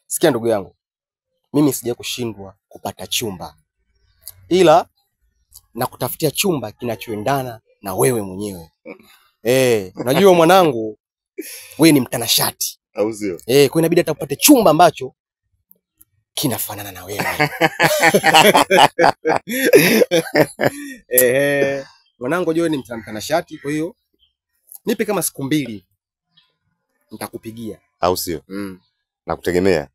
Sikia ndugu yangu. Mimi sija kushindwa kupata chumba. Ila na kutafutia chumba kinachoendana na wewe mwenyewe. Unajua mwanangu, wewe ni mtanashati. Au sio? Kwa inabidi hata upate chumba ambacho kinafanana na wewe. Mwanangu unajua ni mtanashati, kwa hiyo nipe kama siku 2 nitakupigia. Au sio? Nakutegemea.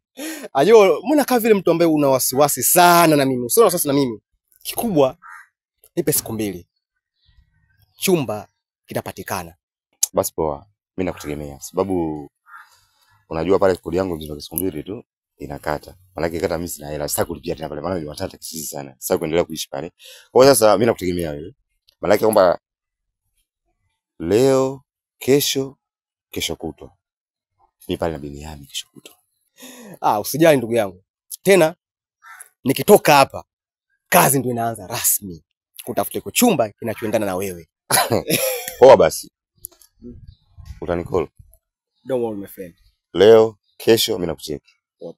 Ayo, mbona kama vile mtu ambaye una wasiwasi sana na mimi. Usio na wasiwasi na mimi. Kikubwa nipe siku 2. Chumba kitapatikana. Basi poa. Mimi nakutegemea sababu unajua pale kodi yangu ndio siku 2 tu inakata. Maana kata mimi sina hela. Sitaki kulipia tena pale. Maana ni watata kisisi sana. Sitaki kuendelea kuishi pale. Kwa hiyo sasa mimi nakutegemea wewe. Maana kwamba leo, kesho kutwa. Mimi pale na Biniani kesho kutwa. Usijali ndugu yangu. Tena nikitoka hapa kazi ndio inaanza rasmi. Kutafuta chumba kinachoendana na wewe. Poa basi. Utanicall. Don't worry my friend. Leo, kesho mimi nakucheki. Poa.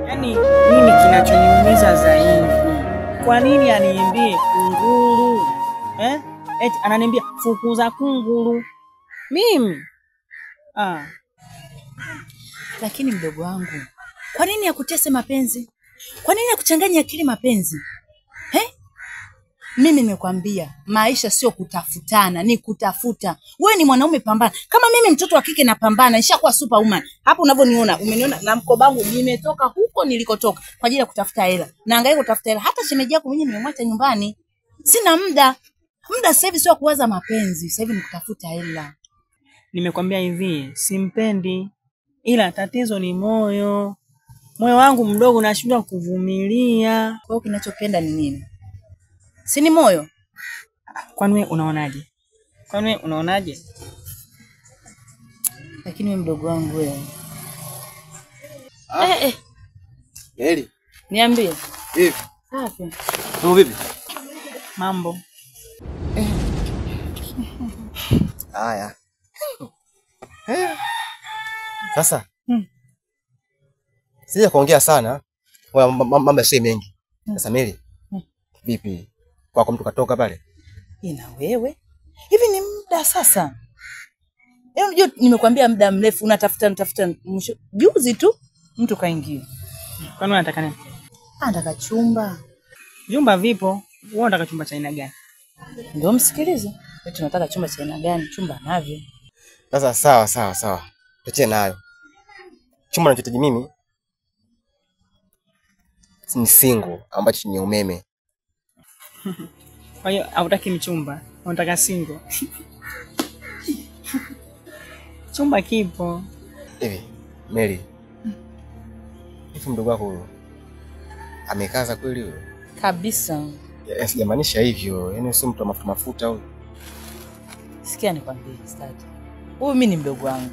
Yaani mimi kinachoniumiza zaidi. Kwa nini aniimbie kunguru? Eti ananiambia fukuza kunguru. Mimi. Lakini mdogo wangu, kwa nini yakutese mapenzi? Kwa nini yakuchanganya akili mapenzi? Mimi nimekwambia, maisha sio kutafutana, ni kutafuta. Wewe ni mwanaume pambana. Kama mimi mtoto wa kike napambana, nishakuwa superwoman. Hapo unavyoniona, umeniona na mkoba wangu nimetoka huko nilikotoka kwa ajili ya kutafuta hela. Naangaika kutafuta hela. Hata shemeji yako mwenyewe nimemwacha nyumbani. Sina muda. Muda sasa hivi sio kuwaza mapenzi, sasa hivi ni kutafuta hela. Nimekwambia hivi, simpendi. Ila tatizo ni moyo. Moyo wangu mdogo unashindwa kuvumilia. Kwa hiyo kinachopenda ni nini? Si ni moyo? Kwani wewe unaonaje? Lakini mdogo wangu wewe. Heli. Niambie. Hivi. Safi. Mambo vipi? Mambo. Haya. Sasa. Sija kuongea sana. Mambo si mengi. Sasa Mary. Vipi? Kwa mtu katoka pale? Ina wewe. Hivi ni muda sasa. Unajua nimekwambia muda mrefu unatafuta mwisho. Juzi tu mtu kaingia. Kwani unataka nini? Anataka chumba. Jumba vipo? Wewe unataka chumba cha aina gani? Ndio msikilize. Wewe tunataka chumba cha aina gani? Chumba navyo. Sasa sawa. Tuachie nayo. Chumba ninachohitaji mimi ni single ambacho ni umeme. Kwa hiyo hautaki mchumba, unataka single. Chumba kipo. Hivi, Mary. Hivi mdogo wako huyo amekaza kweli huyo? Kabisa. Sijamaanisha hivyo. Yaani sio mtu wa mafuta huyo. Sikia nikwambie, stadi. Huyu mimi ni mdogo wangu.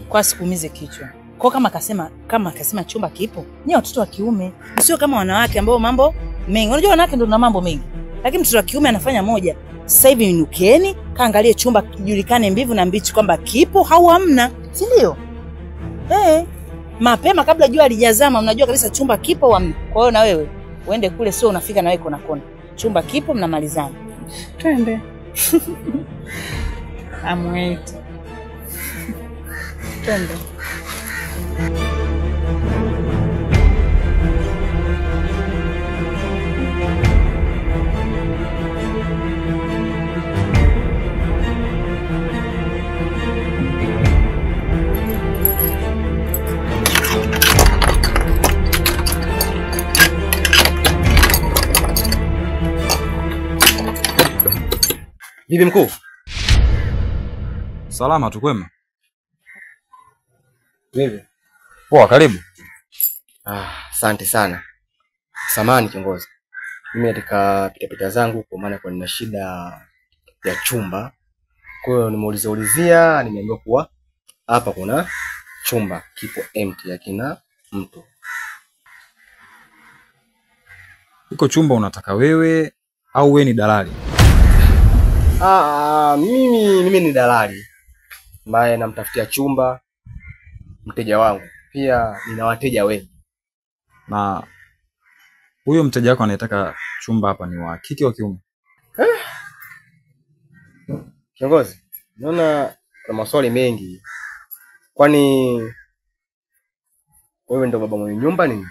Kwa sikuumize kichwa. Kwa kama akasema chumba kipo, ni watoto wa kiume. Sio kama wanawake ambao mambo mengi. Unajua wanawake ndio na mambo mengi. Lakini mtoto wa kiume anafanya moja. Sasa hivi inukeni, kaangalie chumba kijulikane mbivu na mbichi kwamba kipo au hamna. Si ndio? Mapema kabla jua halijazama mnajua kabisa chumba kipo au hamna. Kwa hiyo na wewe uende kule, sio unafika na wewe kona. Chumba kipo, mnamalizana. Twende. I'm wait. Twende. Bibi mkuu. Salama tu kwema. Vipi? Poa, karibu. Asante sana. Samahani kiongozi. Mimi katika pitapita zangu kwa maana kwa nina shida ya chumba. Kwa hiyo nimeulizia, nimeambiwa kuwa hapa kuna chumba kipo empty, hakina mtu. iko chumba unataka wewe au wewe ni dalali? Mimi ni dalali ambaye namtafutia chumba mteja wangu. Pia nina wateja wengi. Na huyo mteja wako anayetaka chumba hapa ni wa kike au kiume? Kiongozi, naona kuna maswali mengi. Kwani wewe ndo baba mwenye nyumba nini?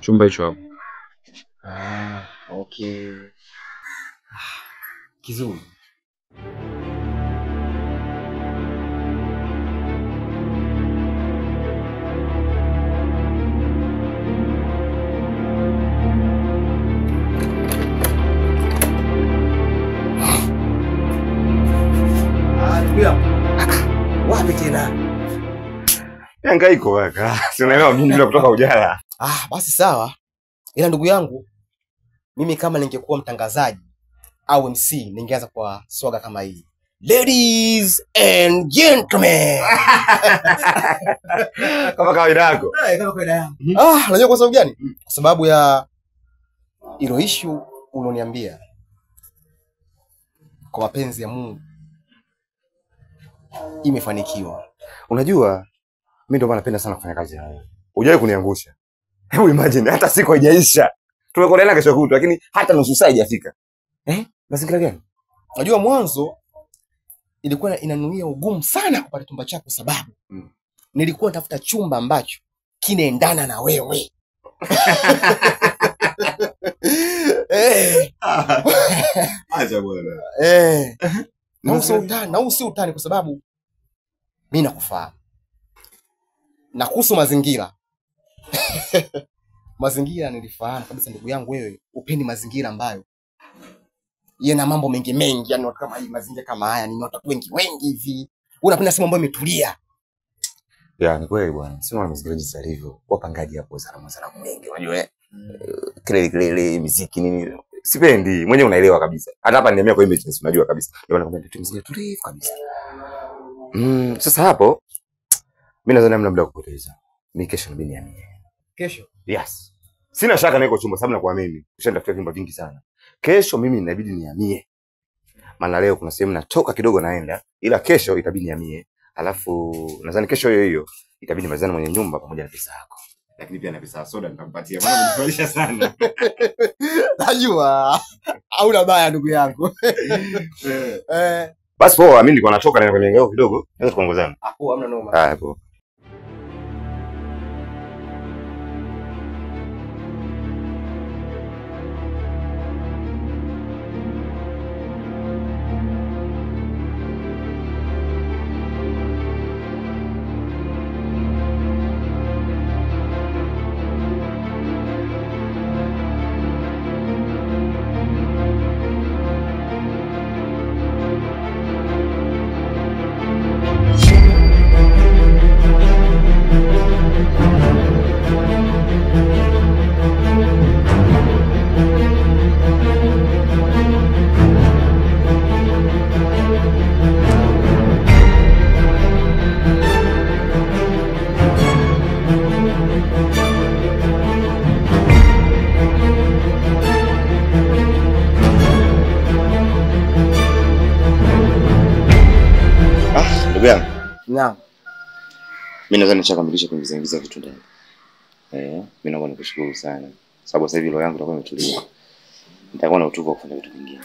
Chumba hicho hapo. Okay. Kizuri. Wapi tena? Yanga iko kaka. Si unaelewa mimi ndio kutoka ujala. Basi sawa. Ila ndugu yangu, mimi kama ningekuwa mtangazaji au MC ningeanza kwa swaga kama hii. Ladies and gentlemen. Kama kawaida yako. Kama kawaida yangu. Unajua kwa sababu gani? Kwa sababu ya hilo issue unoniambia. Kwa mapenzi ya Mungu imefanikiwa. Unajua mimi ndio maana napenda sana kufanya kazi haya. Hujawahi kuniangusha. Hebu imagine hata siku haijaisha. Tumekoleana kesho kutwa lakini hata nusu saa haijafika. Mazingira gani? Unajua mwanzo ilikuwa inanuia ugumu sana kupata chumba chako sababu nilikuwa natafuta chumba ambacho kinaendana na wewe. Acha bwana. Na usi utani kwa sababu mimi nakufahamu. Na kuhusu mazingira. Mazingira nilifahamu kabisa ndugu yangu, wewe upendi mazingira ambayo yana mambo mengi, yani watu kama hii mazingira kama haya ni watu wengi hivi. Unapenda sema ambayo imetulia. Ni kweli bwana. Sio mazingira jinsi yalivyo. Wapangaji hapo sana mengi. Unajua kelele muziki nini. Sipendi. Mwenyewe unaelewa kabisa. Hata hapa niambia kwa image unajua kabisa. Ndio nakwambia tu muziki tulivu kabisa. Sasa hapo mimi nadhani hamna muda wa kupoteza. Mimi kesho nabidi niamie. Kesho? Yes. Sina shaka na iko chumba sababu nakuamini. Ushanitafutia vyumba vingi sana. Kesho mimi inabidi niamie. Maana leo kuna sehemu natoka kidogo naenda, ila kesho itabidi niamie. Alafu nadhani kesho hiyo itabidi mazana mwenye nyumba pamoja na pesa yako. Lakini pia na pesa ya soda nitampatia. Maana unanifurahisha sana. Najua. Hauna baya ndugu yangu. Basi poa, mimi nilikuwa natoka naenda kwenye ngao kidogo. Naweza kuongozana. Poa, hamna noma. Poa. Naam. Mimi nadhani nishakamilisha kuingiza vitu ndani. Mimi naomba nikushukuru sana. Sababu sasa hivi roho yangu itakuwa imetulia. Nitakuwa na utulivu wa kufanya vitu vingine.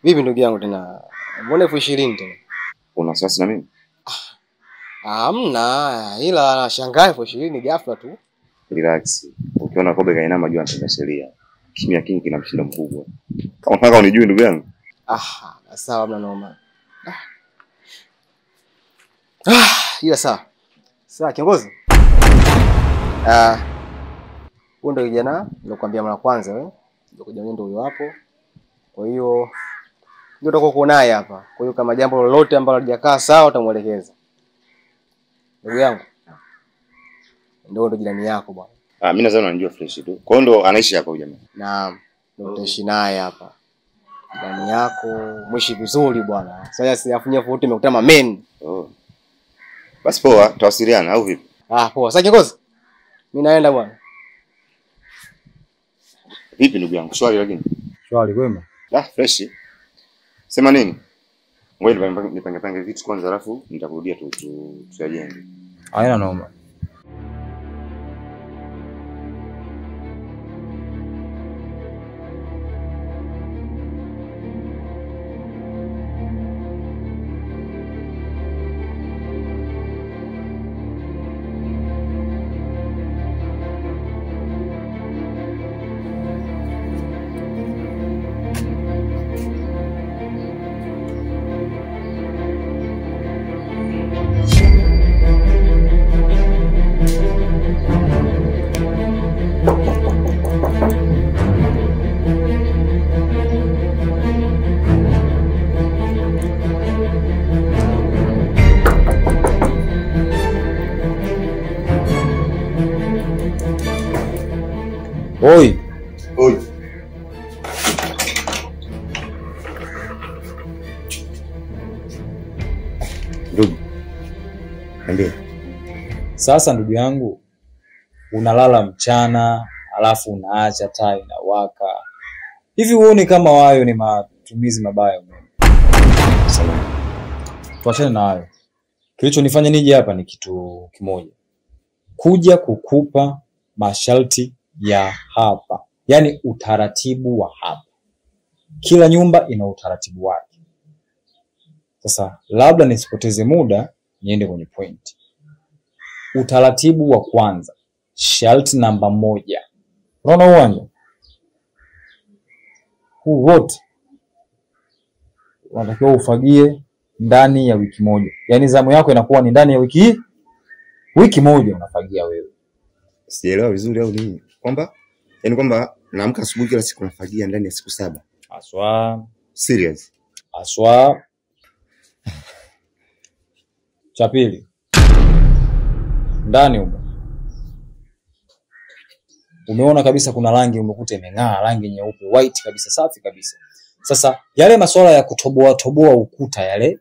Vipi ndugu yangu tena? Mbona 2020 tena? Una wasiwasi na mimi? Hamna, ila nashangaa 2020 ghafla tu. Relax. Ukiona kobe kainama jua anatenda sheria. Kimya kingi kina mshindo mkubwa. Kama unataka unijue ndugu yangu. Sawa, hamna noma. Ila sawa. Sawa kiongozi. Huyo ndio kijana nilikwambia mara kwanza wewe. Ndio kijana ndio huyo hapo. Kwa hiyo ndio utakuwa uko naye hapa. Kwa hiyo kama jambo lolote ambalo halijakaa sawa utamuelekeza. Ndugu yangu. Ndio jirani yako bwana. Mimi nadhani unanijua fresh tu. Kwa hiyo ndo anaishi hapa huyu jamaa. Naam. Ndio utaishi naye hapa. Jirani yako, mwishi vizuri bwana. Sasa siafunya futi nimekutana men. Oh. Basi poa, tutawasiliana au vipi? Poa. Sasa kiongozi. Mimi naenda bwana. Vipi ndugu yangu? Shwari lakini. Shwari kwema. Fresh. Sema nini? Ngoja nipange vitu kwanza alafu nitakurudia tuyajenge. Haina noma. Oi. Ndugu. Ndio. Sasa ndugu yangu, unalala mchana, alafu unaacha taa inawaka. Hivi uone kama hayo ni matumizi mabaya umeme? Sawa. Tuachane na hayo. Kilichonifanya nije hapa ni kitu kimoja. Kuja kukupa masharti ya hapa. Yaani utaratibu wa hapa. Kila nyumba ina utaratibu wake. Sasa labda nisipoteze muda niende kwenye point. Utaratibu wa kwanza, sharti namba 1. Unaona uwanja? Huu wote unatakiwa ufagie ndani ya wiki moja. Yaani zamu yako inakuwa ni ndani ya wiki moja unafagia wewe. Sielewa vizuri au nini? Kwamba naamka asubuhi kila siku nafagia ndani ya siku 7. Aswa. Serious? Aswa. Cha pili. Ndani huko. Umeona kabisa kuna rangi umekuta imeng'aa, rangi nyeupe, white kabisa, safi kabisa. Sasa yale masuala ya kutoboa ukuta yale,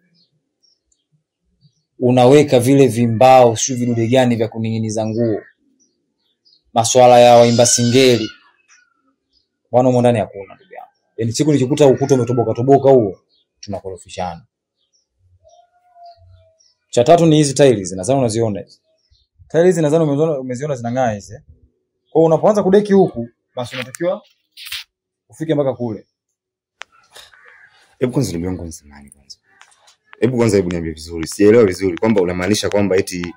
unaweka vile vimbao, sio vidude gani vya kuninginiza nguo. Masuala ya waimba singeli. Bwana huko ndani hakuna ndugu yangu. Yaani siku nikikuta ukuta umetoboka huo, tunakorofishana. Cha tatu ni hizi tiles, nadhani unaziona hizi. Tiles hizi nadhani umeziona zinang'aa hizi. Kwa hiyo unapoanza kudeki huku, basi unatakiwa ufike mpaka kule. Hebu kwanza ndugu yangu nisemani kwanza. Hebu niambie vizuri. Sielewi vizuri kwamba unamaanisha kwamba eti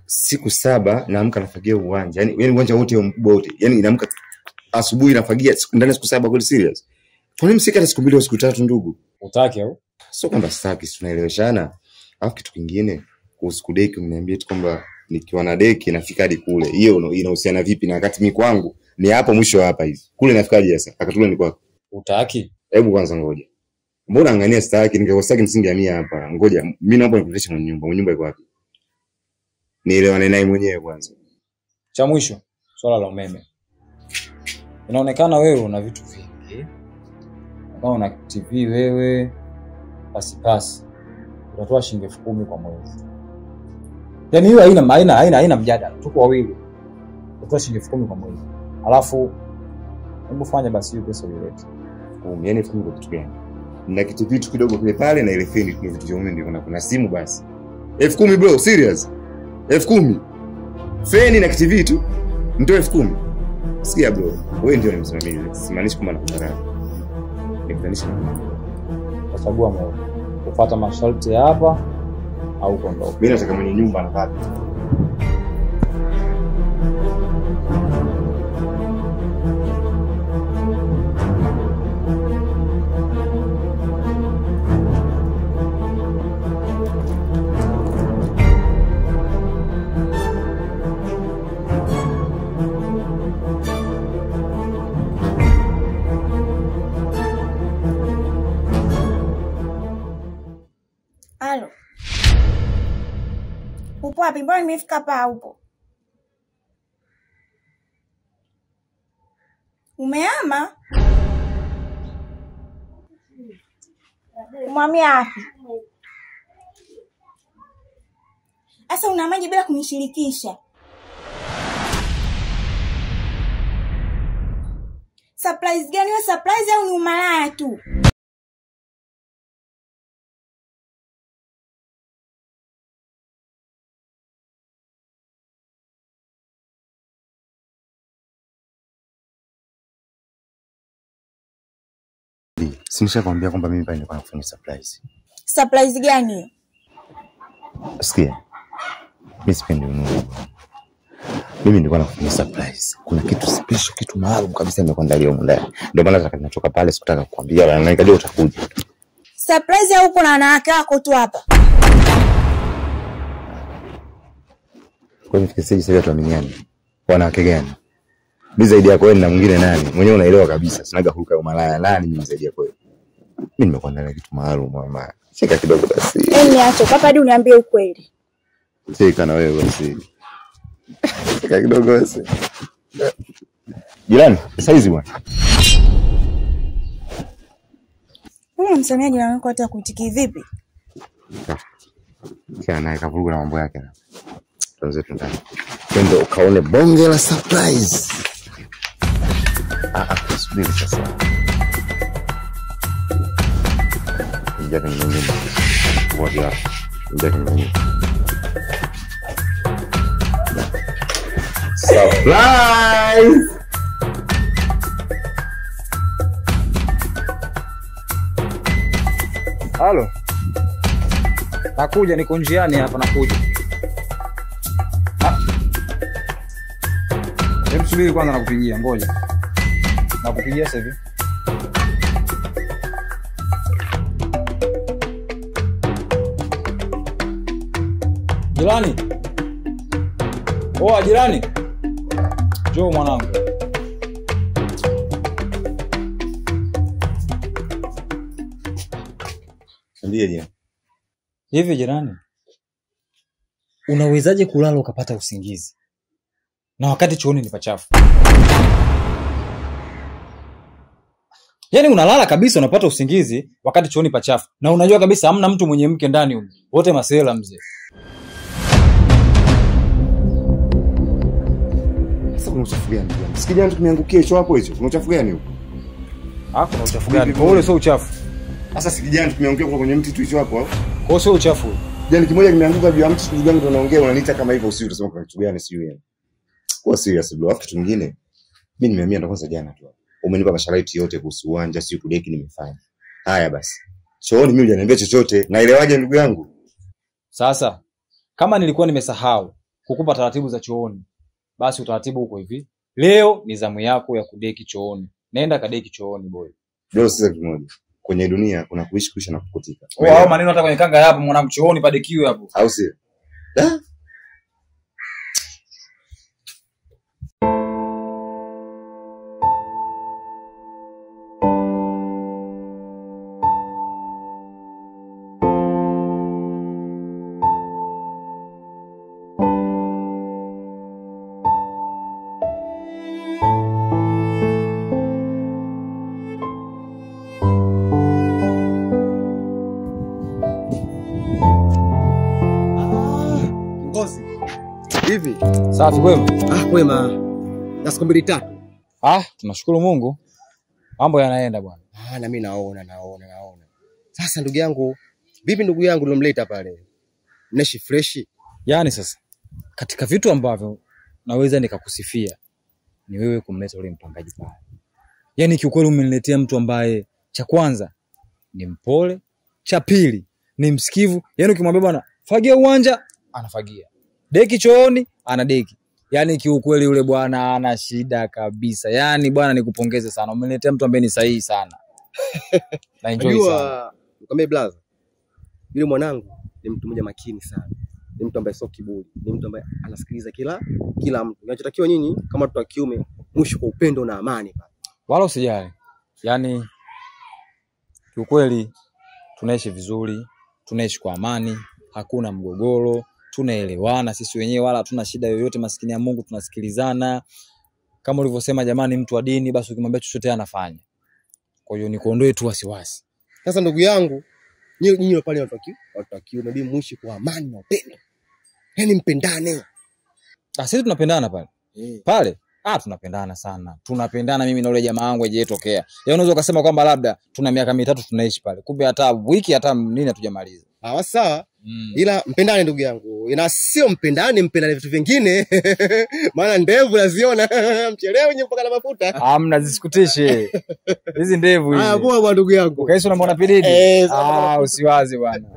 siku 7 naamka nafagia uwanja. Yaani uwanja wote mkubwa wote. Yaani naamka asubuhi nafagia ndani ya siku 7 kweli serious. Kwa nini msikate siku 2 au siku 3 ndugu? Utaki au? Sio kwamba sitaki, tunaeleweshana. Alafu kitu kingine, kuhusu kudeki unaniambia tu kwamba nikiwa na deki nafika hadi kule. Hiyo inahusiana vipi na wakati mimi kwangu ni hapo mwisho hapa hivi. Kule nafikaje sasa? Akatule ni kwako. Utaki? Hebu kwanza ngoja. Mbona angania sitaki? Ningekosaki nisingehamia hapa. Ngoja, mimi naomba nikuletee mwenye nyumba. Mwenye nyumba iko wapi? Nielewane naye mwenyewe kwanza. Cha mwisho, swala la umeme. Inaonekana wewe una vitu vingi. Kama una TV wewe, pasi. Utatoa shilingi 10,000 kwa mwezi. Yaani hiyo haina mjadala. Tuko wawili. Utatoa shilingi 10,000 kwa mwezi. Alafu hebu fanya basi hiyo pesa ulete. Yaani 10,000 kwa kitu gani? Na kitu kidogo kile pale na ile feni kuna vitu vya umeme ndio kuna simu basi. 10,000 bro, serious? 10,000. Feni na TV tu. Ndio 10,000. Sikia bro, wewe ndio unamsimamia. Simaanishi kama nakudharau. Nikutanisha na Utachagua moja. Kufuata masharti hapa au kuondoka. mimi nataka mwenye nyumba anapata. Halo. Upo wapi? Mbona nimefika hapa upo? Umehama? Umhamia wapi? Asa una maji bila kunishirikisha. Surprise gani wewe? Surprise au ni umalaya tu? Simsha kwambia kwamba mimi pale nilikuwa nafanya surprise. Surprise gani hiyo? Sikia. Mimi sipendi ununue. Mimi nilikuwa nafanya surprise. Kuna kitu special, kitu maalum kabisa nimekuandalia huko ndani. Ndio maana nataka nitoka pale sikutaka kukwambia na nikajua utakuja. Surprise au uko na wanawake wako tu hapa? Kwa nini fikisi sasa tuaminiane? Wanawake gani? Mimi zaidi yako wewe na mwingine nani? Mwenyewe unaelewa kabisa. Sinaga huruka umalaya nani mimi zaidi yako wewe. Mimi nimekuandalia kitu maalum mama. Cheka kidogo basi. Niache hapa hadi uniambie ukweli. Cheka na wewe basi. Cheka kidogo basi. Jirani, saizi bwana. Wewe msamiaji jirani wako hata kuitiki vipi? Kia naye kavuruga na mambo yake. Tuanze ndani. Twende ukaone bonge la surprise. Subiri sasa. Njaga ni nini? Wadia. Njaga ni nini? Surprise! Halo. Nakuja, niko njiani hapa nakuja. Hebu subiri kwanza nakupigia, ngoja. Nakupigia sasa hivi. Jirani. Jirani. Njoo mwanangu. Ndiye jirani. Hivi jirani, unawezaje kulala ukapata usingizi na wakati chooni ni pachafu? Yaani unalala kabisa unapata usingizi wakati chooni pachafu na unajua kabisa hamna mtu mwenye mke ndani huko. Wote masela mzee. Sasa kuna uchafu gani? Sikija mtu tumeangukia hicho hapo hicho. Kuna uchafu gani huko? Kuna uchafu gani? Kwa ule sio uchafu. Sasa sikija mtu tumeangukia kwa kwenye mti tu hicho hapo. Kwa sio uchafu. Jani kimoja kimeanguka juu ya mti, ndugu yangu tunaongea unaniita kama hivyo usiku utasema kwa kitu gani sio yeye. Kwa serious bro, afu kitu kingine. Mimi nimehamia ndo kwanza jana tu. Umenipa masharti yote kuhusu uwanja, sio kudeki nimefanya. Haya basi. Chooni mimi hujaniambia chochote. Naelewaje ndugu yangu? Sasa kama nilikuwa nimesahau kukupa taratibu za chooni, basi utaratibu uko hivi. Leo ni zamu yako ya kudeki chooni. Nenda kadeki chooni boy. Leo sasa kimoja. Kwenye dunia kuna kuishi kuisha na kukutika. Hao maneno hata kwenye kanga hapo mwanangu chooni padekiwe hapo. Au sio? Hivi? Safi kwema? Kwema. Na siku 2 3. Tunashukuru Mungu. Mambo yanaenda bwana. Na mimi naona. Sasa ndugu yangu, vipi ndugu yangu nilomleta pale? Mnaishi fresh? Yaani sasa katika vitu ambavyo naweza nikakusifia ni wewe kumleta yule mpangaji pale. Yaani kiukweli umeniletea mtu ambaye cha kwanza ni mpole, cha pili ni msikivu. Yaani ukimwambia bwana fagia uwanja anafagia. Deki chooni anadeki. Yaani kiukweli yule bwana ana shida kabisa. Yaani bwana nikupongeze sana. Umeniletea mtu ambaye ni sahihi sana. Na enjoy sana. Nikwambie brother. Yule mwanangu ni mtu mmoja makini sana. Ni mtu ambaye sio kiburi. Ni mtu ambaye anasikiliza kila mtu. Kinachotakiwa nyinyi kama watu wa kiume mwisho kwa upendo na amani pale. Wala usijali. Yaani kiukweli tunaishi vizuri. tunaishi kwa amani, hakuna mgogoro, tunaelewana sisi wenyewe wala hatuna shida yoyote, maskini ya Mungu tunasikilizana. Kama ulivyosema jamani, mtu wa dini basi ukimwambia chochote anafanya. Kwa hiyo nikuondoe tu wasiwasi. Sasa ndugu yangu, nyinyi pale watakiwa nabii muishi kwa amani na upendo. Yaani mpendane. Sisi tunapendana pale. Pale tunapendana sana. Tunapendana mimi na yule jamaa wangu ajetokea. Yeye unaweza ukasema kwamba labda tuna miaka 3 tunaishi pale. Kumbe hata wiki hata nini hatujamaliza. Sawa. Ila mpendane ndugu yangu. Ina sio mpendane vitu vingine. Maana ndevu naziona mchelewe wenye mpaka na mafuta. Mnazisikutishe. Hizi ndevu hizi. Poa ndugu yangu. Ukaisi unamwona Pididi? Usiwaze bwana.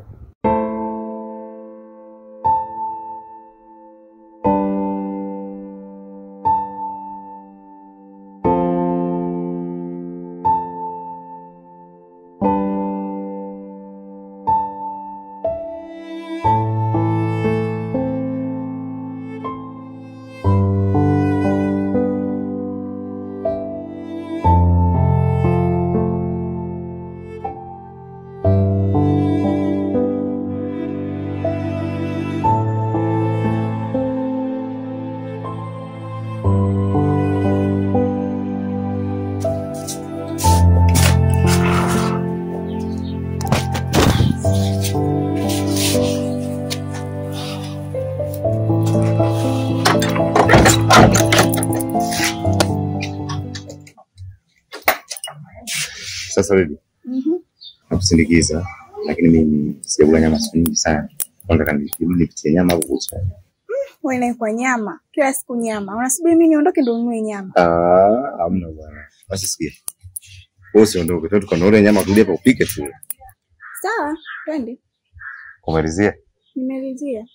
Sasa ready? Nakusindikiza, lakini mimi sijakula nyama siku nyingi sana. Nataka nipitie nyama hapo kucha. Wewe kwa nyama, kila siku nyama. Unasubiri mimi niondoke ndio ununue nyama? Hamna bwana. Basi sikia. Wewe usiondoke, tu tukanunue nyama turudi hapa upike tu. Sawa, twende. Kumalizia? Nimelizia.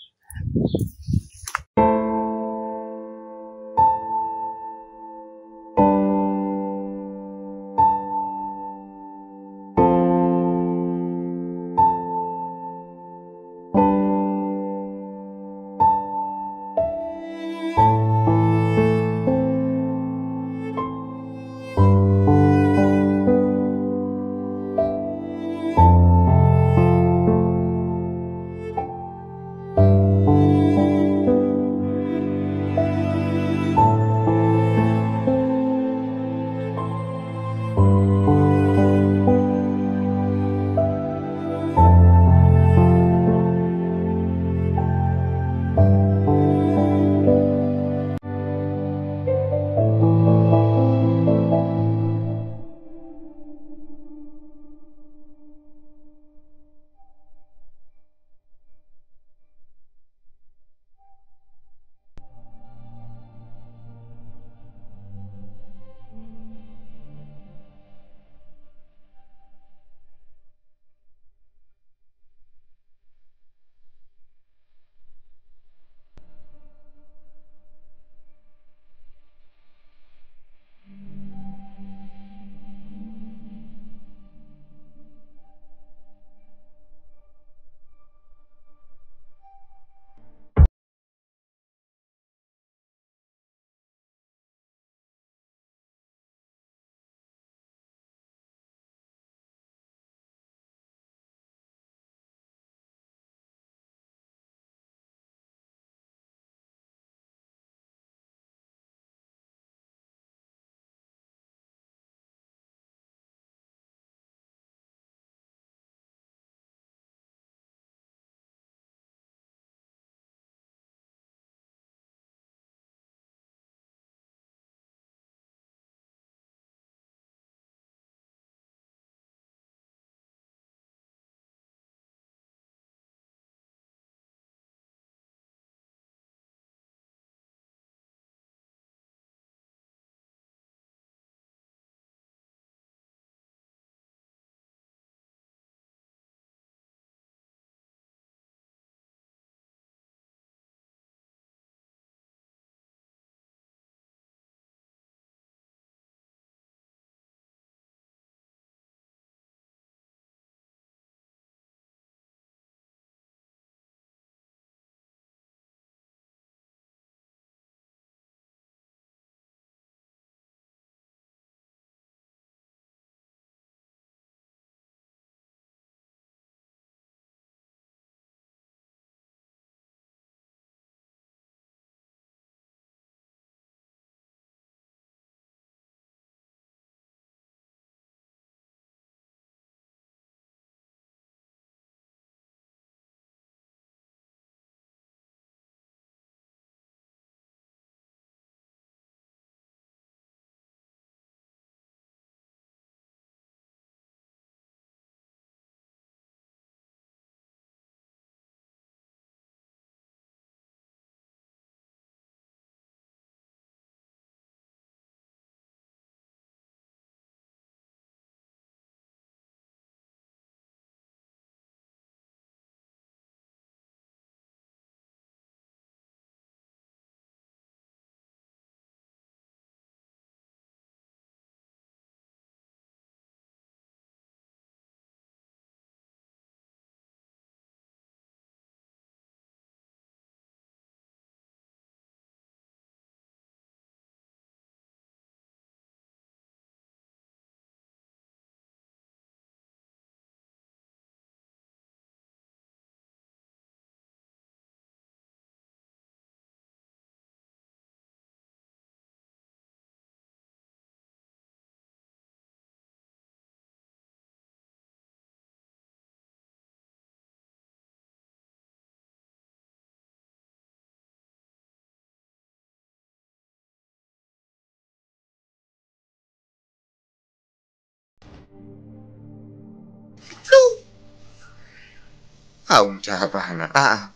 Au mtaa hapana.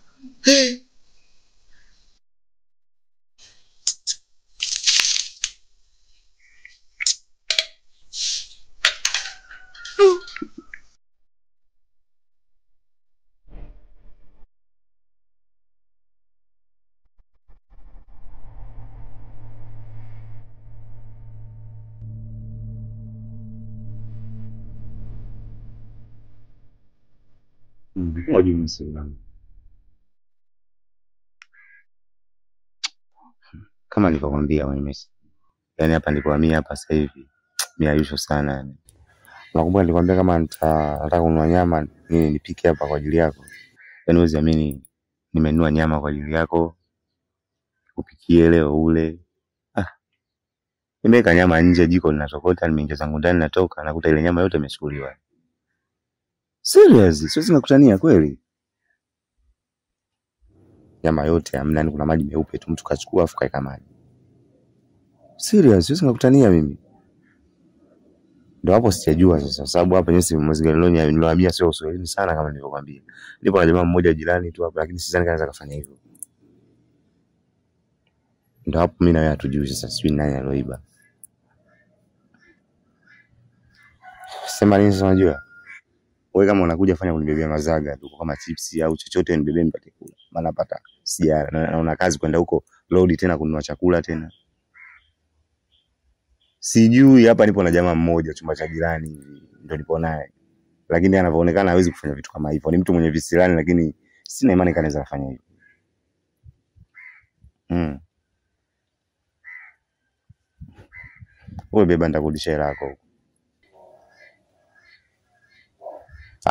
Ngoja msema. Kama nilivyokuambia wewe Messi. Yaani hapa nilipohamia hapa sasa hivi miayusho sana yani. Nakumbuka nilikwambia kama nataka kununua nyama nipike hapa kwa ajili yako. Yaani huwezi amini nimenunua nyama kwa ajili yako. Upikie leo ule. Nimeweka nyama nje jiko linatokota, nimeingia zangu ndani natoka nakuta ile nyama yote imechukuliwa. Serious, siwezi nakutania kweli. Nyama yote hamna, ni kuna maji meupe tu mtu kachukua afu kaeka maji. Serious, siwezi nakutania mimi. Ndio hapo sijajua sasa sababu hapa nyesi Mwazigaliloni niloambia sio Uswahili sana kama nilivyokuambia. Nipo na jamaa mmoja jirani tu hapa lakini sidhani kanaweza kufanya hivyo. Ndio hapo mimi na wewe hatujui sasa sijui nani aloiba. Sema nini sasa unajua? Wewe kama unakuja fanya kunibebea mazaga tu kama chips au chochote nibebee nipate kula. Maana napata sijara na una kazi kwenda huko load tena kununua chakula tena. Sijui hapa nipo na jamaa mmoja chumba cha jirani ndio nipo naye. Lakini anavyoonekana hawezi kufanya vitu kama hivyo. Ni mtu mwenye visirani lakini sina imani kanaweza kufanya hivyo. Wewe beba nitakurudishia hela yako.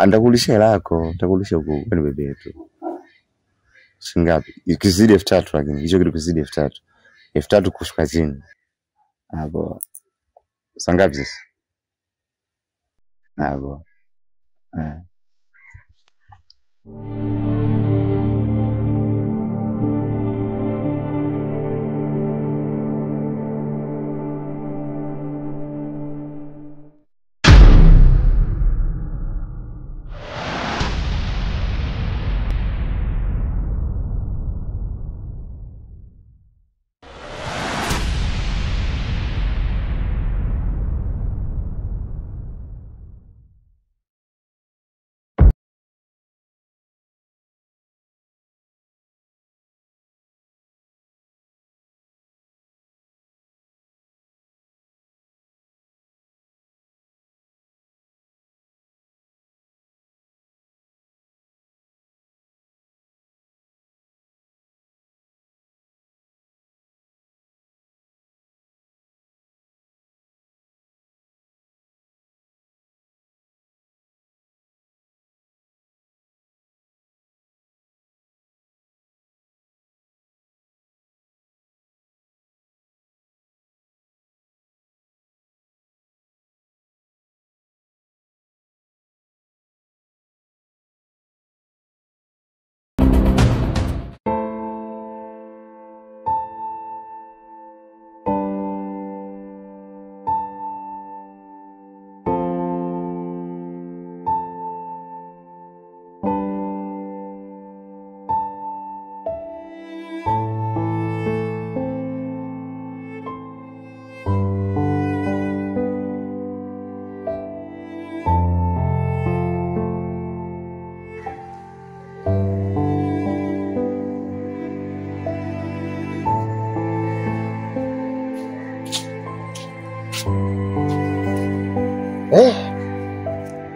Nitakurudishia hela yako, nitakurudishia huko kwa bebe tu. Shingapi? Ikizidi 3000 lakini hicho kitu kizidi 3000. 3000 kushuka chini. Hapo. Sangapi sasa? Hapo.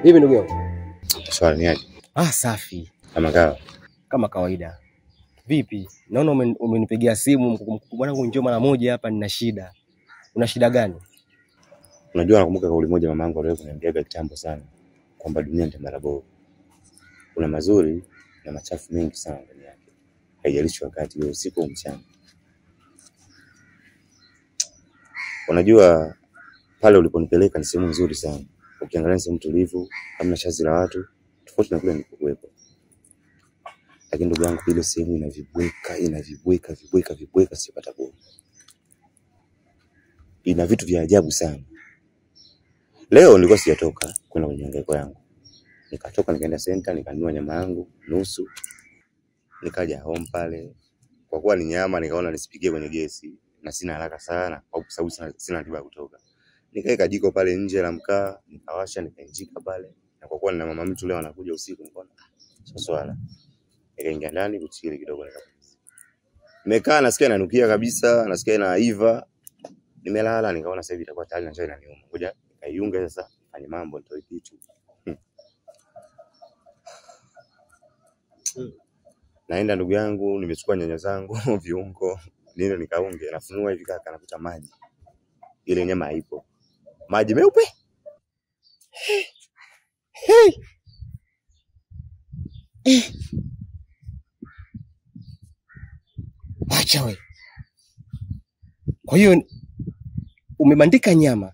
Vipi ndugu yangu? Swali ni aje? Safi. Kama kawaida. Vipi? Naona umenipigia simu mwanangu njoo mara moja hapa nina shida. Una shida gani? Unajua nakumbuka kauli moja mamangu aliwahi kuniambia kitambo sana kwamba dunia ni tambarabo. Kuna mazuri na machafu mengi sana ndani yake. Haijalishi wakati wa usiku au mchana. Unajua pale uliponipeleka ni sehemu nzuri sana. Ukiangalia sehemu tulivu, hamna shazi la watu, tofauti na kule nilipokuwepo. Lakini ndugu yangu ile sehemu inavibweka sipata bora. Ina vitu vya ajabu sana. Leo nilikuwa sijatoka kwenda kwenye hangaiko yangu. Nikatoka nikaenda center nikanunua nyama yangu nusu. Nikaja home pale. Kwa kuwa ni nyama nikaona nisipikie kwenye gesi na sina haraka sana kwa sababu sina ratiba ya kutoka. Nikaweka jiko pale nje la mkaa, nikawasha nikainjika pale. Na kwa kuwa nina mama mtu leo anakuja usiku nikaona sio swala. Nikaingia ndani kuchili kidogo nikapumzika. Nimekaa nasikia inanukia kabisa, nasikia inaiva. Nimelala nikaona sasa hivi itakuwa tayari na njaa inaniuma. Ngoja nikaiunge sasa fanye mambo nitoe kitu. Naenda ndugu yangu, nimechukua nyanya zangu, viungo, nini nikaunge, nafunua hivi kaka nakuta maji. Ile nyama haipo. Maji meupe. Hey. Acha we. Kwa hiyo umebandika nyama.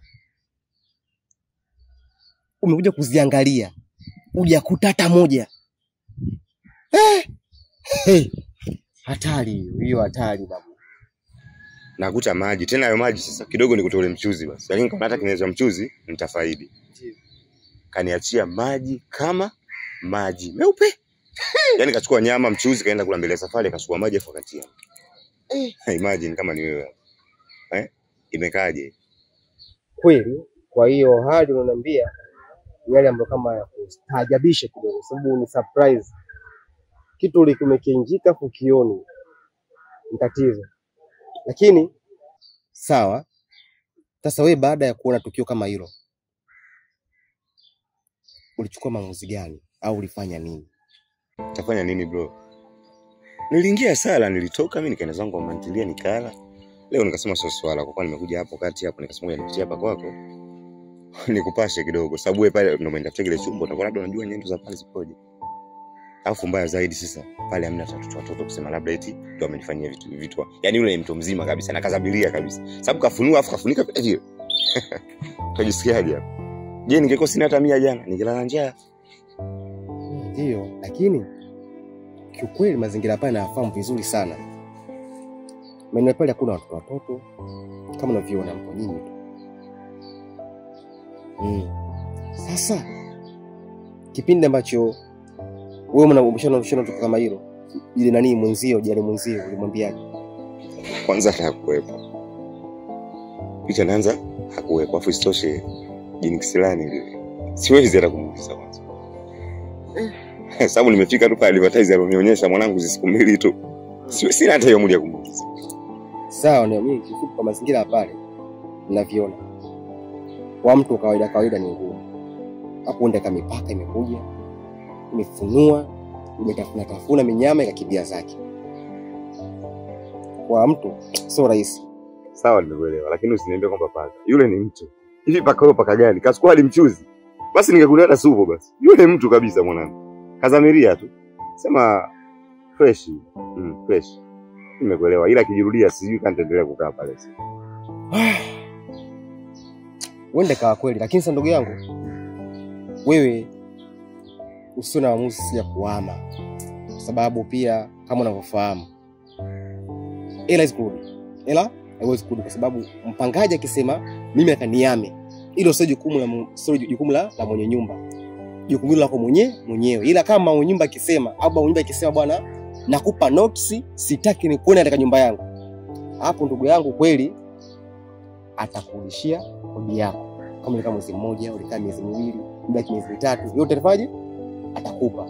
Umekuja kuziangalia. Hujakuta hata moja. Hey. Hatari hiyo hatari babu. Nakuta maji. Tena hayo maji sasa kidogo nikutoe mchuzi basi. Lakini kama hata kinaweza mchuzi nitafaidi. Kaniachia maji kama maji meupe. Yaani kachukua nyama mchuzi kaenda kula mbele ya safari akachukua maji afu akatia. Imagine kama ni wewe. Imekaje? Kweli. Kwa hiyo hadi unaniambia ni yale ambayo kama ya kustaajabisha kidogo sababu ni surprise. Kitu ile kimekinjika kukioni. Ni tatizo. Lakini sawa. Sasa wewe baada ya kuona tukio kama hilo ulichukua maamuzi gani au ulifanya nini? Utafanya nini bro? Niliingia sala, nilitoka mimi nikaenda zangu kwa mantilia nikala. Leo nikasema sio swala kwa kuwa nimekuja hapo kati hapo nikasema nipitie hapa kwako. Nikupashe kidogo sababu wewe pale ndio umeenda kile chumba utakuwa labda unajua nyendo za pale zipoje. Alafu mbaya zaidi sasa pale hamna watoto kusema labda eti ndio amenifanyia vitu. Yaani yule ni mtu mzima kabisa na kazabilia kabisa. Sababu kafunua afu kafunika pale hiyo. Unajisikiaje hapo? Je, ningekuwa sina hata 100 jana, ningelala njaa. Ndio, lakini kiukweli mazingira pale nayafahamu vizuri sana. Maana pale hakuna watoto kama unavyoona mpo nyinyi tu. Sasa kipindi ambacho wewe mnabishana kama hilo, ile nani mwenzio, jali mwenzio ulimwambiaje? Kwanza hakuwepo. Picha naanza hakuwepo, afu isitoshe jini kisilani ile. Siwezi hata kumuuliza kwanza. Sababu nimefika tu pale advertise alinionyesha mwanangu siku 2 tu. Sina hata hiyo muda ya kumuuliza. Sawa, ndio mimi kifupi kwa mazingira pale ninaviona. Kwa mtu kawaida ni ngumu. Hapo ndio kama mipaka imekuja. Imefunua, imetafuna minyama ikakibia zake. Kwa mtu sio rahisi. Sawa nimekuelewa, lakini usiniambie kwamba paka. Yule ni mtu. Hivi paka huyo paka gani? Kasukua hadi mchuzi. Basi ningekulia hata supu basi. Yule mtu kabisa mwanangu. Kazamiria tu. Sema fresh. Fresh. Nimekuelewa ila kijirudia sijui kama nitaendelea kukaa pale. Wende kawa kweli, lakini sasa ndugu yangu wewe usio na maamuzi ya kuhama. Sababu pia kama unavyofahamu ela iskurudi. Ela haiwezi kurudi kwa sababu mpangaji akisema mimi ataniame. Hilo sio jukumu la mwenye nyumba. Jukumu lako mwenyewe. Ila kama mwenye nyumba akisema au mwenye nyumba akisema bwana nakupa notice sitaki ni kuona katika nyumba yangu. Hapo ndugu yangu kweli atakurudishia kodi yako. Kama ulikaa mwezi mmoja, ulikaa miezi 2, mbaki miezi 3, yote atafaje? Atakupa.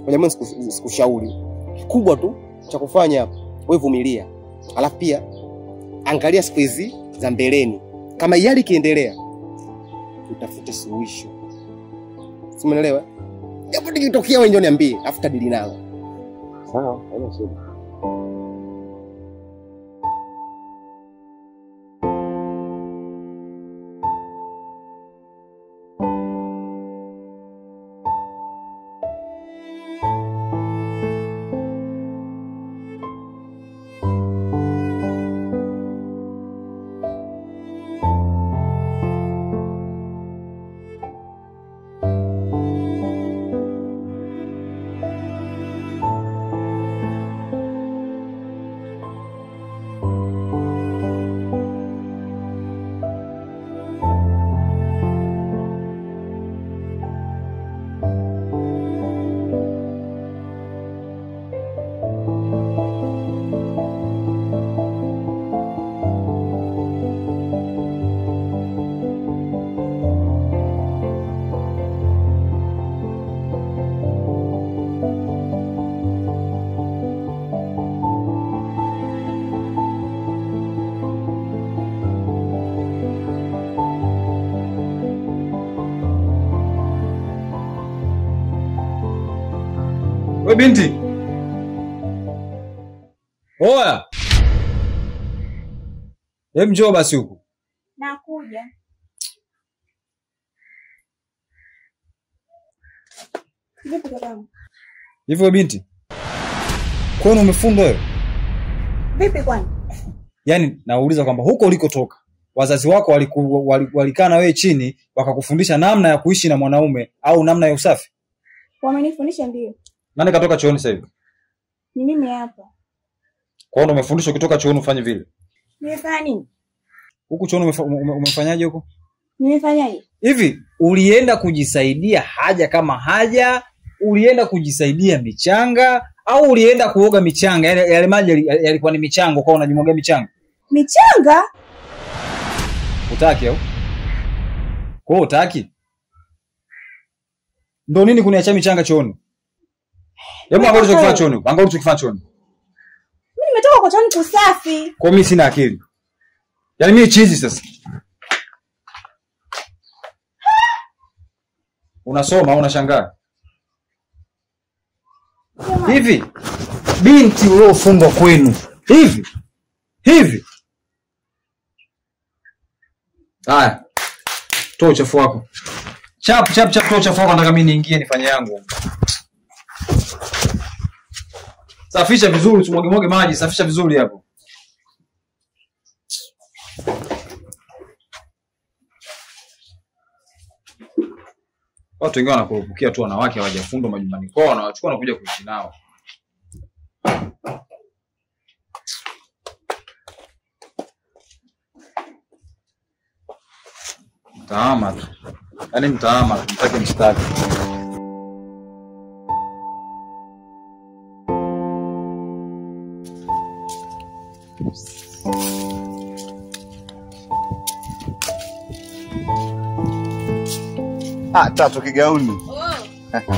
Kwa jamani sikushauri. Kikubwa tu cha kufanya hapo, wewe vumilia. Alafu pia angalia siku hizi za mbeleni. Kama yali kiendelea, utafute suluhisho. Simuelewa? Japo tikitokea wewe ndio niambie, afu tadili nalo. Sawa, haina shida. We binti. Oya. Hem, njoo basi huku. Nakuja. Vipi kakaangu? Hivyo binti. Kwani umefundwa wewe? Vipi kwani? Yaani nauliza kwamba huko ulikotoka wazazi wako walikaa na wewe chini wakakufundisha namna ya kuishi na mwanaume au namna ya usafi? Wamenifundisha ndio. Nani katoka chooni sasa hivi? Ni mimi hapa. Kwa hiyo umefundishwa kutoka chooni ufanye vile? Nimefanya nini? Huku chooni umefanyaje huko? Nimefanyaje? Hivi ulienda kujisaidia haja kama haja, ulienda kujisaidia michanga au ulienda kuoga michanga? Yale maji yalikuwa ni michango kwa unajimwaga michanga. Michanga? Utaki au? Kwa utaki? Ndio nini kuniacha michanga chooni? Hebu angalia ulichokifanya chooni. Angalia ulichokifanya chooni. Mimi nimetoka kwa chooni kusafi. Kwa mimi sina akili. Yaani mimi chizi sasa. Unasoma au unashangaa? Hivi binti uliofungwa kwenu. Hivi. Haya. Toa uchafu wako. Chap toa uchafu wako, nataka mimi niingie nifanye yangu. Safisha vizuri, usimwage maji, safisha vizuri hapo. Watu wengine wanakurupukia tu wanawake hawajafundwa majumbani kwao, wanawachukua na kuja kuishi nao. Mtaama tu. Yaani mtaama tu, mtake mshtaki. Tatu kigauni.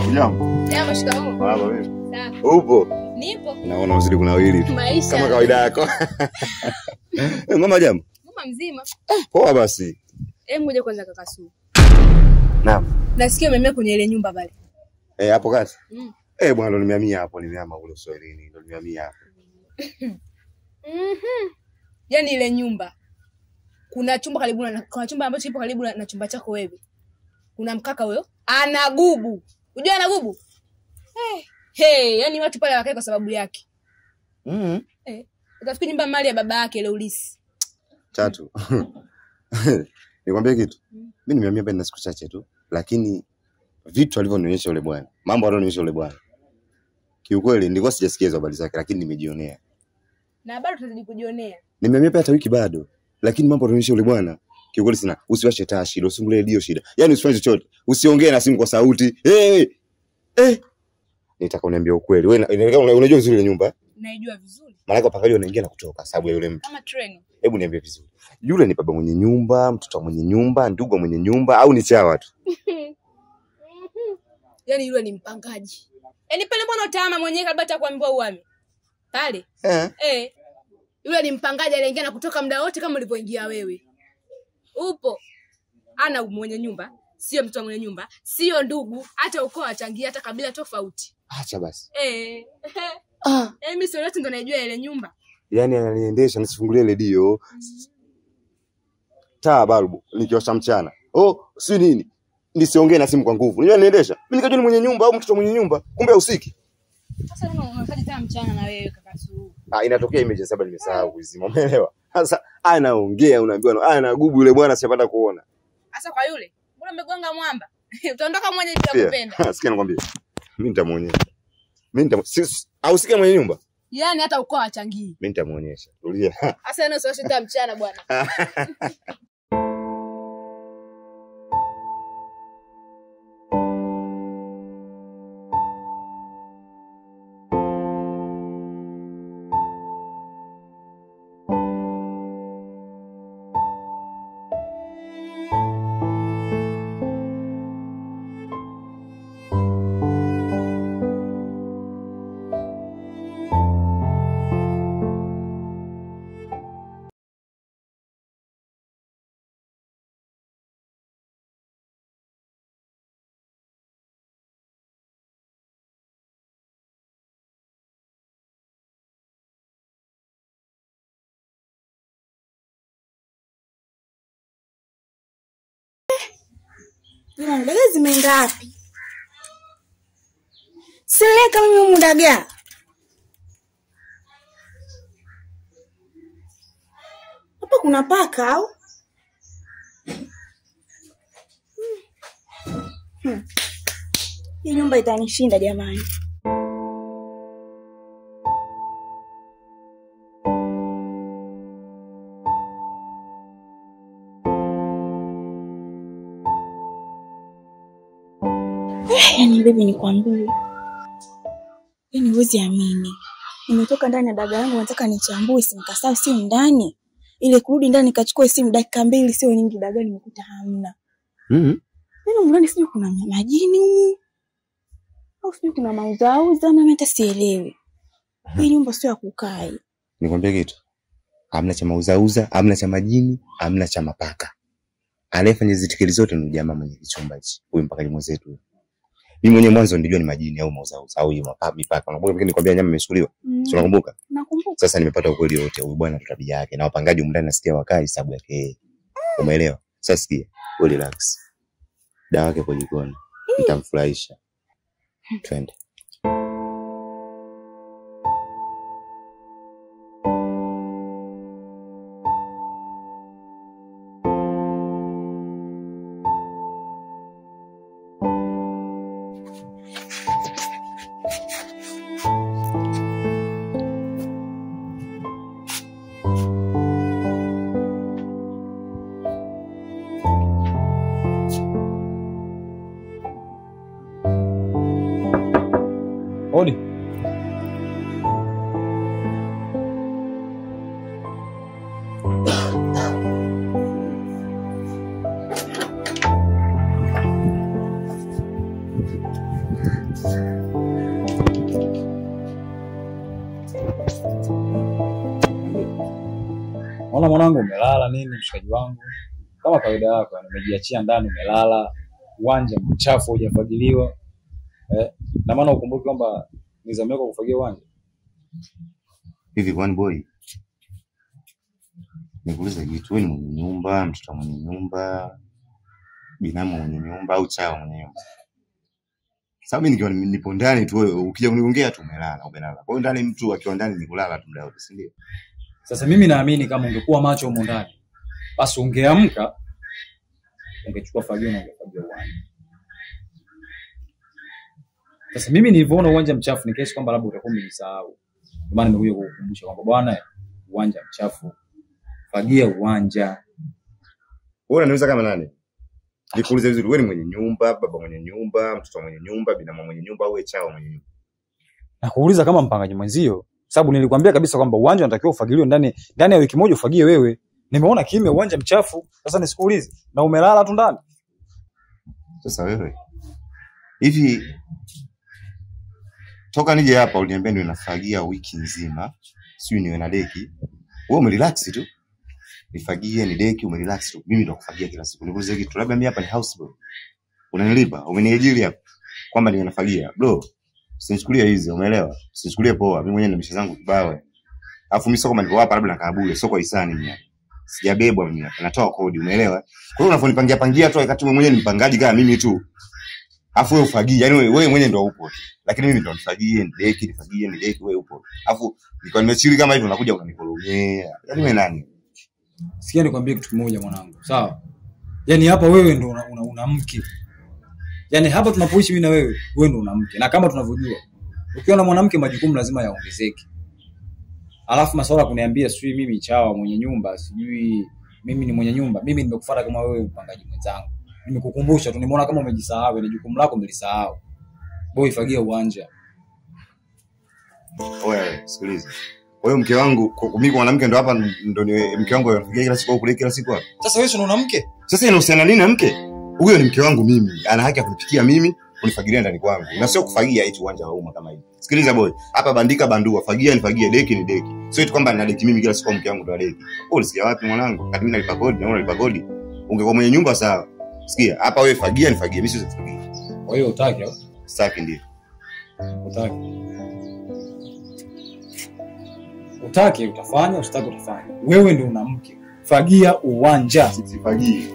Ujambo? Jambo, shikamoo. Baba wewe. Safi. Upo? Nipo. Naona uzidi kunawili tu. Maisha. Kama kawaida yako. Mama jambo. Mama mzima. Poa basi. Ngoja kwanza kaka Suu. Naam. Nasikia umemea kwenye ile nyumba pale. Hapo kati. Bwana ndo nimehamia hapo, nimehamia ule Uswahilini, ndo nimehamia hapo. Yaani ile nyumba. Kuna chumba karibu na kuna chumba ambacho kipo karibu na chumba chako wewe. Kuna mkaka huyo ana gubu. Unajua ana gubu? Yaani watu pale wakae kwa sababu yake. Utafikiri nyumba mali ya baba yake ile ulisi. Tatu. Nikwambie kitu. Mimi nimehamia hapa na siku chache tu, lakini vitu alivyonionyesha yule bwana, mambo alivyonionyesha yule bwana, kiukweli nilikuwa sijasikia hizo habari zake, lakini nimejionea. Na bado tutazidi kujionea. Nimehamia hapa hata wiki bado, lakini mambo alivyonionyesha yule bwana, kiukweli sina. Usiwashe taa shida, usimulie redio shida. Yaani usifanye chochote. Usiongee na simu kwa sauti. Nitaka uniambie ukweli. Wewe unajua vizuri ile nyumba? Naijua vizuri. Maana pakaji unaingia na kutoka sababu ya yule mtu. Kama train. Hebu niambie vizuri. Yule ni baba mwenye nyumba, mtoto mwenye nyumba, ndugu mwenye nyumba au ni chawa tu? Yaani yule ni mpangaji. Yaani pale mbona utaama mwenyewe kabla hata kuambiwa uame? Pale? Yule ni mpangaji aliingia na kutoka muda wote kama ulivyoingia wewe. Upo. Ana mwenye nyumba, sio mtoto mwenye nyumba, sio ndugu, hata ukoo achangia, hata kabila tofauti. Acha basi. Mimi sio yote ndo najua ile nyumba. Yaani ananiendesha nisifungulie redio. Taa balbu nikiosha mchana. Si nini? Nisiongee na simu kwa nguvu. Unajua niendesha. Mimi nikajua ni mwenye nyumba au mtoto mwenye nyumba, kumbe usiki. Sasa unafanya taa mchana na wewe kaka Suu. Inatokea emergency sababu nimesahau kuzima. Umeelewa? Sasa anaongea unaambiwa anagubu yule bwana sipata kuona. Sasa kwa yule, mbona umegonga mwamba? Utaondoka mwenye bila kupenda. Sikia nakwambia. Mimi nitamuonyesha. Au sikia mwenye nyumba? Yaani hata ukoo achangii. Mimi nitamuonyesha. Tulia. Sasa wewe usiwashe taa mchana bwana. Jamani, dagaa zimeenda wapi? Seleka mimi humu dagaa. Hapa kuna paka au? Hii nyumba itanishinda jamani. Yaani bibi nikwambie. Yaani huwezi amini. Nimetoka ndani ya dagaa yangu nataka nichambue simu kasahau simu ndani. Ile kurudi ndani nikachukua simu dakika 2 sio nyingi dagaa nimekuta hamna. Yaani ndani sijui kuna majini huko. Au sijui kuna mauzauza na hata sielewi. Hii nyumba sio ya kukaa. Nikwambie kitu. Hamna cha mauzauza, hamna cha majini, hamna cha mapaka. Anayefanya zitikeli zote ni jamaa mwenye kichumba hichi. Huyu mpaka ni mwenzetu. Mimi mwenyewe mwanzo nilijua ni majini au mauzauza au hiyo mipaka. Unakumbuka mimi nikwambia nyama imesukuliwa? Sio unakumbuka? Nakumbuka. Sasa nimepata ukweli wote. Huyu bwana tabia yake na wapangaji ndani nasikia wakaa hesabu yake. Umeelewa? Sasa sikia, wewe relax. Dawa yake kwa jikoni. Nitamfurahisha. Twende. Odi. Ona mwanangu umelala nini mshikaji wangu? Kama kawaida yako nimejiachia ndani umelala, uwanja mchafu hujafagiliwa. Na maana ukumbuke kwamba ni zamu yako kufagia uwanja. Hivi one boy. Nikuuliza kitu, wewe ni mwenye nyumba, mtoto mwenye nyumba, binamu mwenye nyumba au chao mwenye nyumba? Sasa mimi nikiwa nipo ndani tu wewe ukija kuniongea tu umelala. Kwa hiyo ndani mtu akiwa ndani ni kulala tu muda wote, si ndio? Sasa mimi naamini kama ungekuwa macho huko ndani, basi ungeamka ungechukua fagio na ungefagia uwanja. Sasa mimi nilivyoona uwanja mchafu nikahisi kwamba labda utakuwa umejisahau. Ndio maana nimekuja kukukumbusha kwamba bwana uwanja mchafu, fagia uwanja. Wewe unaniuliza kama nani? Nikuulize vizuri, wewe ni mwenye nyumba, baba mwenye nyumba, mtoto mwenye nyumba, binamu mwenye nyumba au chao mwenye nyumba? Na kuuliza kama mpangaji mwenzio, sababu nilikwambia kabisa kwamba uwanja unatakiwa ufagiliwe ndani ya wiki moja ufagie wewe. Nimeona kimya uwanja mchafu, sasa nisikuulize na umelala tu ndani. Sasa wewe hivi toka nije hapa uliniambia ndio nafagia wiki nzima, sio niwe na deki. Wewe umerelax tu. Nifagie ni deki umerelax tu. Mimi ndo kufagia kila siku. Nikuulize kitu, labda mimi hapa ni house boy. Unanilipa, umeniajiri hapa kwamba ndio nafagia. Bro, usinichukulie hizi, umeelewa? Usinichukulie poa. Mimi mwenyewe na misha zangu kibao. Alafu mimi soko kama hapa labda nakabule, soko hisani mimi hapa. Sijabebwa mimi hapa. Natoa kodi, umeelewa? Kwa hiyo unafonipangia pangia tu wakati mwenyewe ni mpangaji kama mimi tu. Alafu wewe ufagie, yani wewe mwenyewe ndio upo. Lakini mimi ndo nifagie, nifagie, wewe upo. Alafu niko nimechili kama hivyo unakuja unanikolomea. Yaani wewe nani? Sikia nikwambie kitu kimoja mwanangu. Sawa? Yaani hapa wewe ndo una mke. Yaani hapa tunapoishi mimi na wewe ndo una mke. Na kama tunavyojua, ukiwa na mwanamke majukumu lazima yaongezeke. Alafu masuala kuniambia sijui mimi chawa mwenye nyumba, sijui mimi ni mwenye nyumba. Mimi nimekufuata kama wewe mpangaji mwenzangu. Nimekukumbusha tu, nimeona kama umejisahau, ni jukumu lako umelisahau. Boy fagia uwanja. Wewe sikiliza. Kwa hiyo mke wangu mimi kwa mwanamke ndo hapa ndo ni mke wangu anafagia kila siku au kule kila siku hapa. Sasa wewe una mke? Sasa inahusiana nini na mke? Huyo ni mke wangu mimi. Ana haki ya kunipikia mimi, kunifagilia ndani kwangu. Na sio kufagia eti uwanja wa umma kama hivi. Sikiliza boy, hapa bandika bandua, fagia nifagie, deki ni deki. Sio eti kwamba nina deki mimi kila siku mke wangu ndo deki. Wewe unasikia wapi mwanangu? Kati mimi nalipa kodi na wewe unalipa kodi. Ungekuwa mwenye nyumba sawa. Sikia, hapa wewe fagia nifagie, mimi siwezi kufagia. Kwa hiyo utaki au? Sitaki ndio. Utaki. Utaki utafanya, usitaki utafanya. Wewe ndio una mke. Fagia uwanja. Sifagii.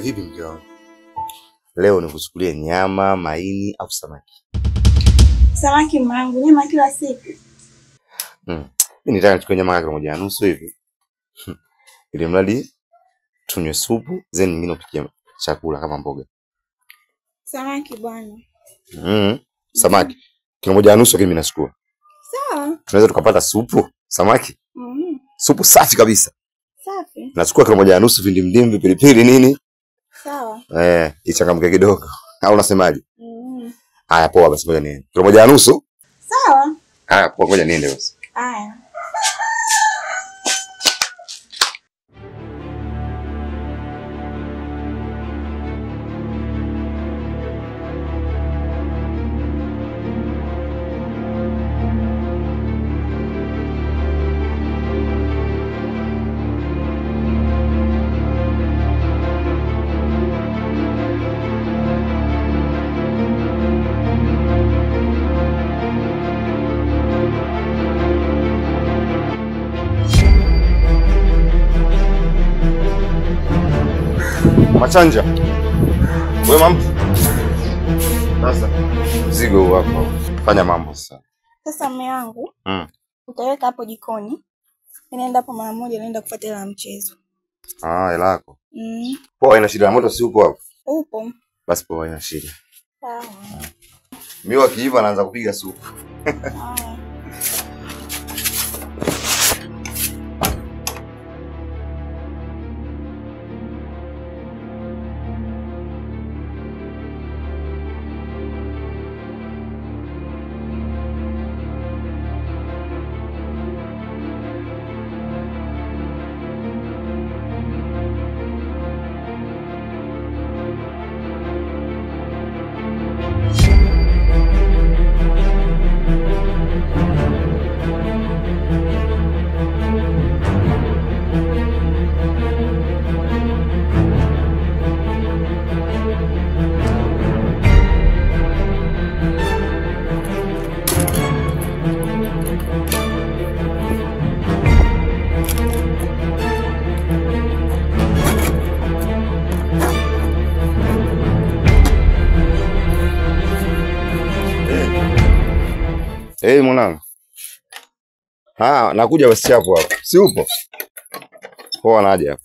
Vipi mke wangu? Leo nikuchukulie nyama, maini au samaki? Samaki mwanangu, nyama kila siku. Mimi nitaka nichukue nyama kama 1.5 hivi. Ili mradi tunywe supu, then nyingine upikie chakula kama mboga. Samaki bwana. Samaki. 1.5 kile mimi nachukua. Sawa. Tunaweza tukapata supu, samaki? Supu safi kabisa. Safi. Nachukua 1.5 vindimdimbi, pilipili nini? Sawa. Ichangamke kidogo. Au unasemaje? Haya poa basi ngoja niende. 1.5? Sawa. Haya poa ngoja niende basi. Haya. Machanja. Wewe mambo. Sasa mzigo wako. Fanya mambo sasa. Sasa mume wangu, utaweka hapo jikoni. Ninaenda hapo mara moja, naenda kufuata ile mchezo. Hela yako. Poa, ina shida moto si upo hapo? Upo. Basi poa, ina shida. Sawa. Mimi kiiva naanza kupiga supu. Mwanangu. Nakuja basi hapo hapo. Si upo? Poa naje hapo.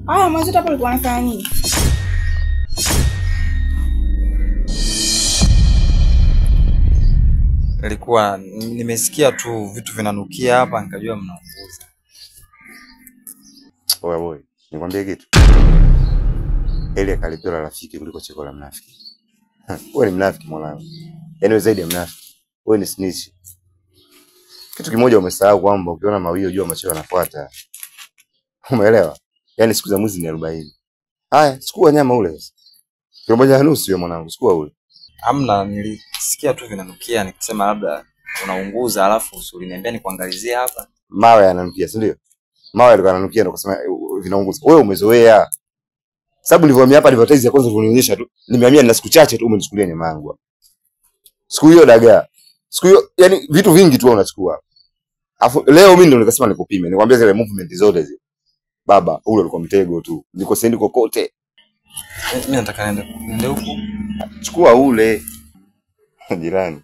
Haya, mwanzo hapo ulikuwa unafanya nini? Nilikuwa nimesikia tu vitu vinanukia hapa nikajua mnaunguza. Oya boy, nikwambie kitu. Ile kalipio la rafiki kuliko cheko la mnafiki. Wewe ni mnafiki mwanangu. Yaani wewe zaidi ya mnafiki. Wewe ni snitch. Kitu kimoja umesahau kwamba ukiona mawio jua macho yanafuata. Umeelewa? Yaani siku za mwezi ni 40. Haya, chukua nyama ule sasa. Kilo moja na nusu wewe mwanangu, chukua ule. Hamna, nilisikia tu vinanukia nikisema labda unaunguza alafu usuliniambia nikuangalizie hapa. Mawe yananukia, si ndio? Mawe yalikuwa yananukia ndio kusema vinaunguza. Wewe umezoea. Sababu nilivyohamia hapa advertise ya kwanza ulinionyesha tu. Nimehamia na siku chache tu umenichukulia nyama yangu. Siku hiyo dagaa. Siku hiyo yani vitu vingi tu unachukua. Afu leo mimi ndo nikasema nikupime. Nikwambia zile movement zote zile. Baba, ule ulikuwa mtego tu. Niko sendi kokote. Mimi nataka niende huko. Chukua ule. Jirani.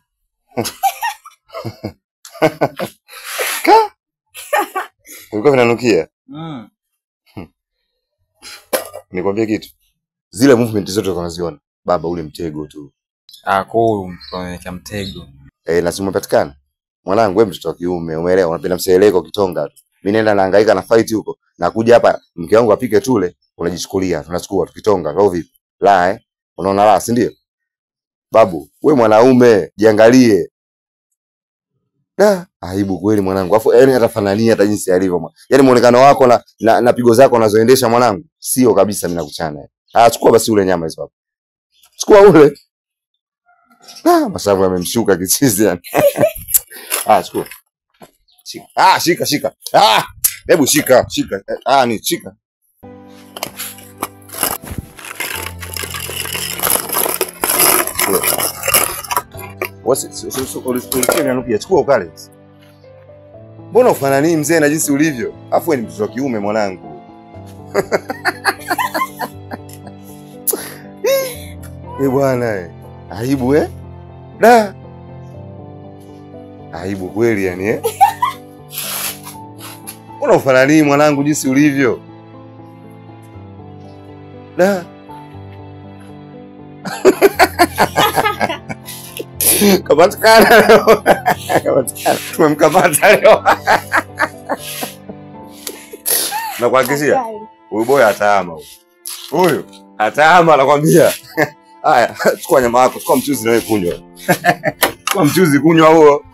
Ka. Ulikuwa vinanukia. Nikwambia kitu. Zile movement zote unaziona. Baba, ule mtego tu. Kwa unaweka mtego. Na simu umepatikana. Mwanangu wewe mtoto wa kiume, umeelewa? Unapenda mseleko kitonga tu. Mimi naenda nahangaika na fight huko. Na kuja hapa mke wangu apike tule, unajichukulia, tunachukua tukitonga, au vipi? La unaona la, si ndio? Babu, wewe mwanaume, jiangalie. Aibu kweli mwanangu. Alafu yani atafanania hata jinsi alivyo. Yaani muonekano wako na pigo zako unazoendesha mwanangu, sio kabisa mimi nakuchana. Chukua basi ule nyama hizo hapo. Chukua ule. Masavu yamemshuka kichizi yani. Chukua. Shika. Shika. Hebu shika. Ni shika. Chukua ukale. Mbona ufanani mzee na jinsi ulivyo? Afu ni mtoto wa kiume mwanangu. Bwana aibu aibu kweli yani Mbona ufanani mwanangu jinsi ulivyo? Kapatikana leo. Tumemkamata leo. Na kuhakikishia huyu boy ataama huyu. Huyu ataama nakwambia. Haya, chukua nyama yako, chukua mchuzi na wewe kunywa. Chukua mchuzi kunywa huo.